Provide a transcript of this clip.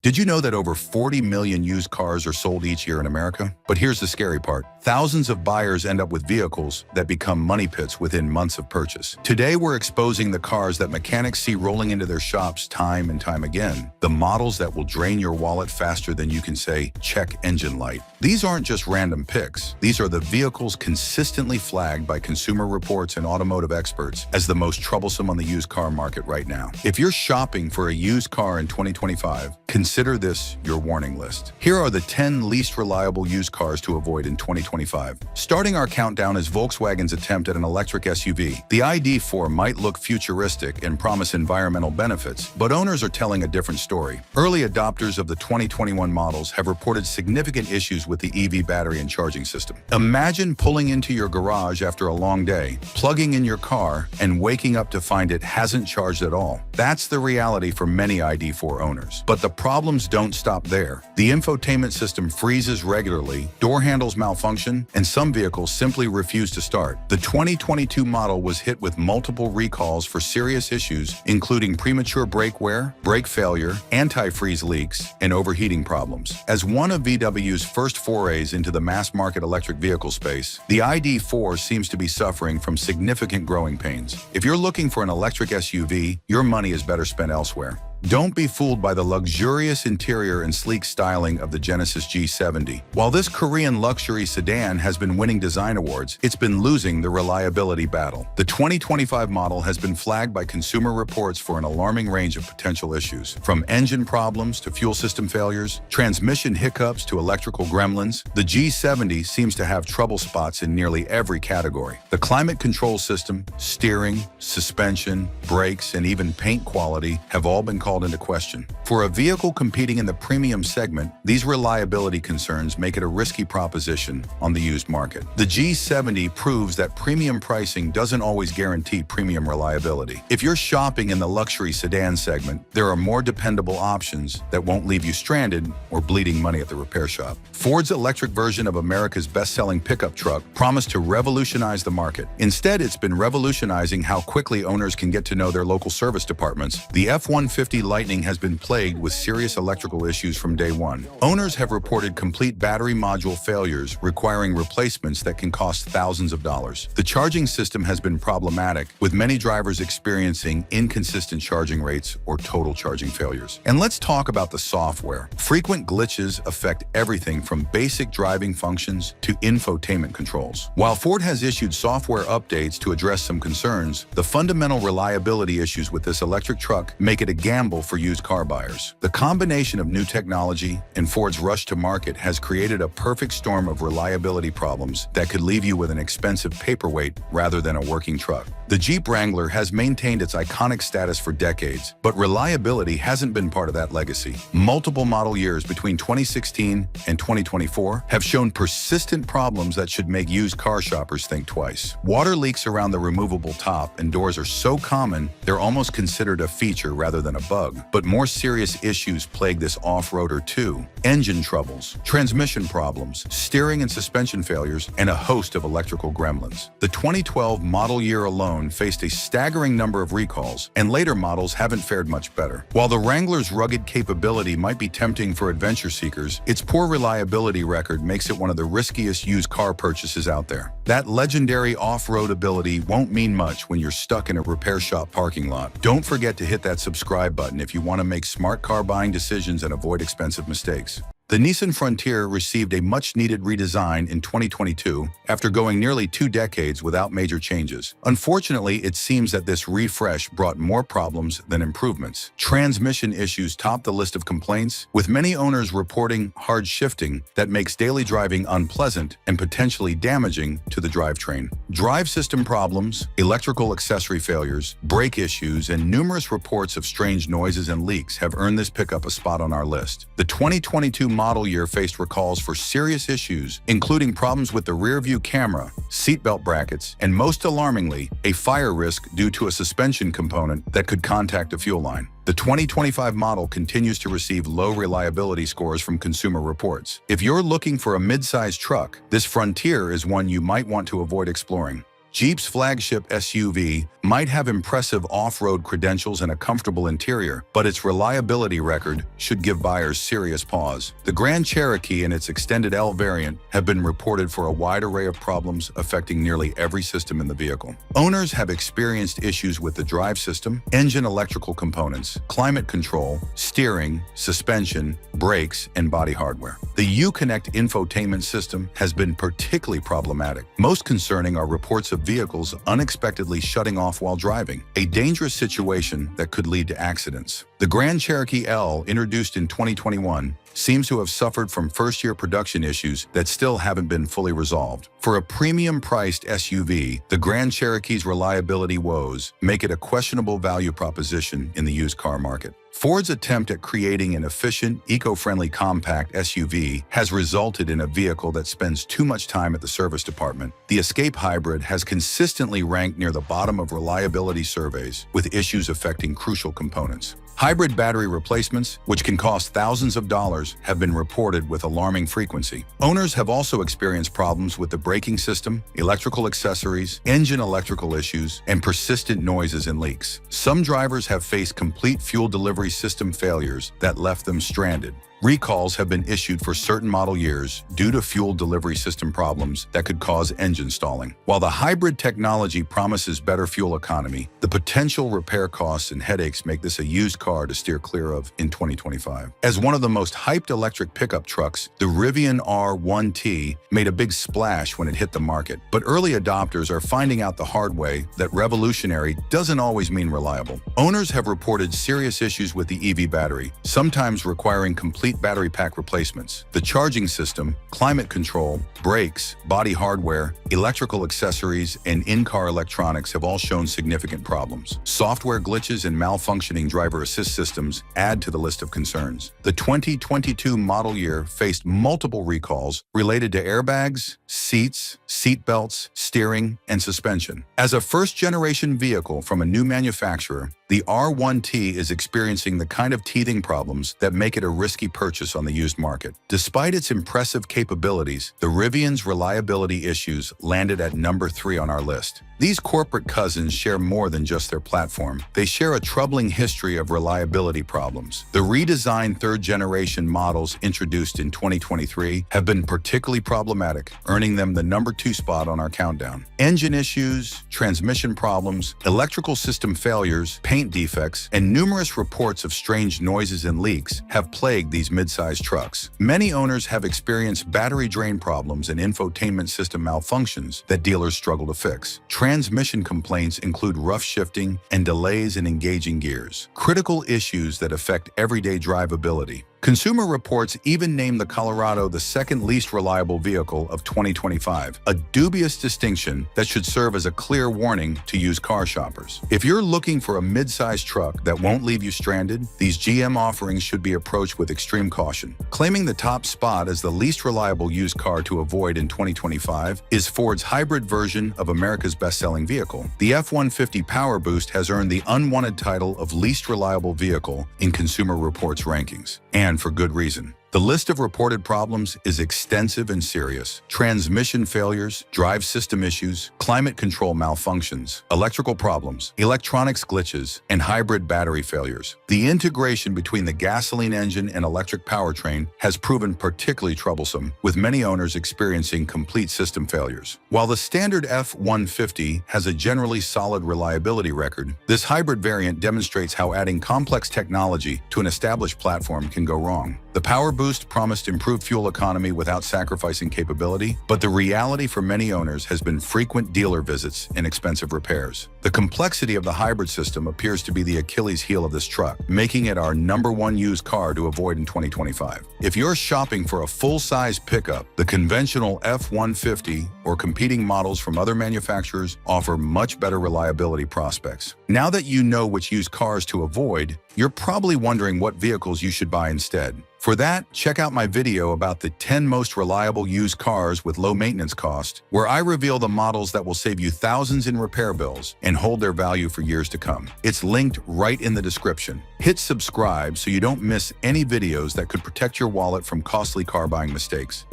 Did you know that over 40 million used cars are sold each year in America? But here's the scary part. Thousands of buyers end up with vehicles that become money pits within months of purchase. Today, we're exposing the cars that mechanics see rolling into their shops time and time again. The models that will drain your wallet faster than you can say, check engine light. These aren't just random picks. These are the vehicles consistently flagged by Consumer Reports and automotive experts as the most troublesome on the used car market right now. If you're shopping for a used car in 2025, consider this your warning list. Here are the 10 least reliable used cars to avoid in 2025. Starting our countdown is Volkswagen's attempt at an electric SUV. The ID.4 might look futuristic and promise environmental benefits, but owners are telling a different story. Early adopters of the 2021 models have reported significant issues with the EV battery and charging system. Imagine pulling into your garage after a long day, plugging in your car, and waking up to find it hasn't charged at all. That's the reality for many ID.4 owners. But the problems don't stop there. The infotainment system freezes regularly, door handles malfunction, and some vehicles simply refuse to start. The 2022 model was hit with multiple recalls for serious issues, including premature brake wear, brake failure, antifreeze leaks, and overheating problems. As one of VW's first forays into the mass-market electric vehicle space, the ID.4 seems to be suffering from significant growing pains. If you're looking for an electric SUV, your money is better spent elsewhere. Don't be fooled by the luxurious interior and sleek styling of the Genesis G70. While this Korean luxury sedan has been winning design awards, it's been losing the reliability battle. The 2025 model has been flagged by Consumer Reports for an alarming range of potential issues, from engine problems to fuel system failures, transmission hiccups to electrical gremlins. The G70 seems to have trouble spots in nearly every category. The climate control system, steering, suspension, brakes, and even paint quality have all been called into question. For a vehicle competing in the premium segment, these reliability concerns make it a risky proposition on the used market. The G70 proves that premium pricing doesn't always guarantee premium reliability. If you're shopping in the luxury sedan segment, there are more dependable options that won't leave you stranded or bleeding money at the repair shop. Ford's electric version of America's best-selling pickup truck promised to revolutionize the market. Instead, it's been revolutionizing how quickly owners can get to know their local service departments. The F-150 Lightning has been plagued with serious electrical issues from day one. Owners have reported complete battery module failures requiring replacements that can cost thousands of dollars. The charging system has been problematic, with many drivers experiencing inconsistent charging rates or total charging failures. And let's talk about the software. Frequent glitches affect everything from basic driving functions to infotainment controls. While Ford has issued software updates to address some concerns, the fundamental reliability issues with this electric truck make it a gamble for used car buyers. The combination of new technology and Ford's rush to market has created a perfect storm of reliability problems that could leave you with an expensive paperweight rather than a working truck. The Jeep Wrangler has maintained its iconic status for decades, but reliability hasn't been part of that legacy. Multiple model years between 2016 and 2024 have shown persistent problems that should make used car shoppers think twice. Water leaks around the removable top and doors are so common, they're almost considered a feature rather than a bug. But more serious issues plague this off-roader too. Engine troubles, transmission problems, steering and suspension failures, and a host of electrical gremlins. The 2012 model year alone faced a staggering number of recalls, and later models haven't fared much better. While the Wrangler's rugged capability might be tempting for adventure seekers, its poor reliability record makes it one of the riskiest used car purchases out there. That legendary off-road ability won't mean much when you're stuck in a repair shop parking lot. Don't forget to hit that subscribe button if you want to make smart car buying decisions and avoid expensive mistakes. The Nissan Frontier received a much-needed redesign in 2022 after going nearly 2 decades without major changes. Unfortunately, it seems that this refresh brought more problems than improvements. Transmission issues top the list of complaints, with many owners reporting hard shifting that makes daily driving unpleasant and potentially damaging to the drivetrain. Drive system problems, electrical accessory failures, brake issues, and numerous reports of strange noises and leaks have earned this pickup a spot on our list. The 2022 model year faced recalls for serious issues, including problems with the rear-view camera, seatbelt brackets, and most alarmingly, a fire risk due to a suspension component that could contact a fuel line. The 2025 model continues to receive low reliability scores from Consumer Reports. If you're looking for a mid-sized truck, this Frontier is one you might want to avoid exploring. Jeep's flagship SUV might have impressive off-road credentials and a comfortable interior, but its reliability record should give buyers serious pause. The Grand Cherokee and its extended L variant have been reported for a wide array of problems affecting nearly every system in the vehicle. Owners have experienced issues with the drive system, engine electrical components, climate control, steering, suspension, brakes, and body hardware. The Uconnect infotainment system has been particularly problematic. Most concerning are reports of vehicles unexpectedly shutting off while driving, a dangerous situation that could lead to accidents. The Grand Cherokee L, introduced in 2021, seems to have suffered from first-year production issues that still haven't been fully resolved. For a premium-priced SUV, the Grand Cherokee's reliability woes make it a questionable value proposition in the used car market. Ford's attempt at creating an efficient, eco-friendly compact SUV has resulted in a vehicle that spends too much time at the service department. The Escape Hybrid has consistently ranked near the bottom of reliability surveys, with issues affecting crucial components. Hybrid battery replacements, which can cost thousands of dollars, have been reported with alarming frequency. Owners have also experienced problems with the braking system, electrical accessories, engine electrical issues, and persistent noises and leaks. Some drivers have faced complete fuel delivery system failures that left them stranded. Recalls have been issued for certain model years due to fuel delivery system problems that could cause engine stalling. While the hybrid technology promises better fuel economy, the potential repair costs and headaches make this a used car to steer clear of in 2025. As one of the most hyped electric pickup trucks, the Rivian R1T made a big splash when it hit the market, but early adopters are finding out the hard way that revolutionary doesn't always mean reliable. Owners have reported serious issues with the EV battery, sometimes requiring complete battery pack replacements. The charging system, climate control, brakes, body hardware, electrical accessories, and in-car electronics have all shown significant problems. Software glitches and malfunctioning driver assist systems add to the list of concerns. The 2022 model year faced multiple recalls related to airbags, seats, seat belts, steering, and suspension. As a first-generation vehicle from a new manufacturer, the R1T is experiencing the kind of teething problems that make it a risky purchase on the used market. Despite its impressive capabilities, the Rivian's reliability issues landed at number 3 on our list. These corporate cousins share more than just their platform. They share a troubling history of reliability problems. The redesigned third-generation models introduced in 2023 have been particularly problematic, earning them the number 2 spot on our countdown. Engine issues, transmission problems, electrical system failures, paint defects, and numerous reports of strange noises and leaks have plagued these mid-sized trucks. Many owners have experienced battery drain problems and infotainment system malfunctions that dealers struggle to fix. Transmission complaints include rough shifting and delays in engaging gears, critical issues that affect everyday drivability. Consumer Reports even named the Colorado the second least reliable vehicle of 2025, a dubious distinction that should serve as a clear warning to used car shoppers. If you're looking for a mid-sized truck that won't leave you stranded, these GM offerings should be approached with extreme caution. Claiming the top spot as the least reliable used car to avoid in 2025 is Ford's hybrid version of America's best-selling vehicle. The F-150 Power Boost has earned the unwanted title of least reliable vehicle in Consumer Reports rankings. And for good reason. The list of reported problems is extensive and serious. Transmission failures, drive system issues, climate control malfunctions, electrical problems, electronics glitches, and hybrid battery failures. The integration between the gasoline engine and electric powertrain has proven particularly troublesome, with many owners experiencing complete system failures. While the standard F-150 has a generally solid reliability record, this hybrid variant demonstrates how adding complex technology to an established platform can go wrong. The Power Boost promised improved fuel economy without sacrificing capability, but the reality for many owners has been frequent dealer visits and expensive repairs. The complexity of the hybrid system appears to be the Achilles heel of this truck, making it our #1 used car to avoid in 2025. If you're shopping for a full-size pickup, the conventional F-150 or competing models from other manufacturers offer much better reliability prospects. Now that you know which used cars to avoid, you're probably wondering what vehicles you should buy instead. For that, check out my video about the 10 most reliable used cars with low maintenance cost, where I reveal the models that will save you thousands in repair bills and hold their value for years to come. It's linked right in the description. Hit subscribe so you don't miss any videos that could protect your wallet from costly car buying mistakes.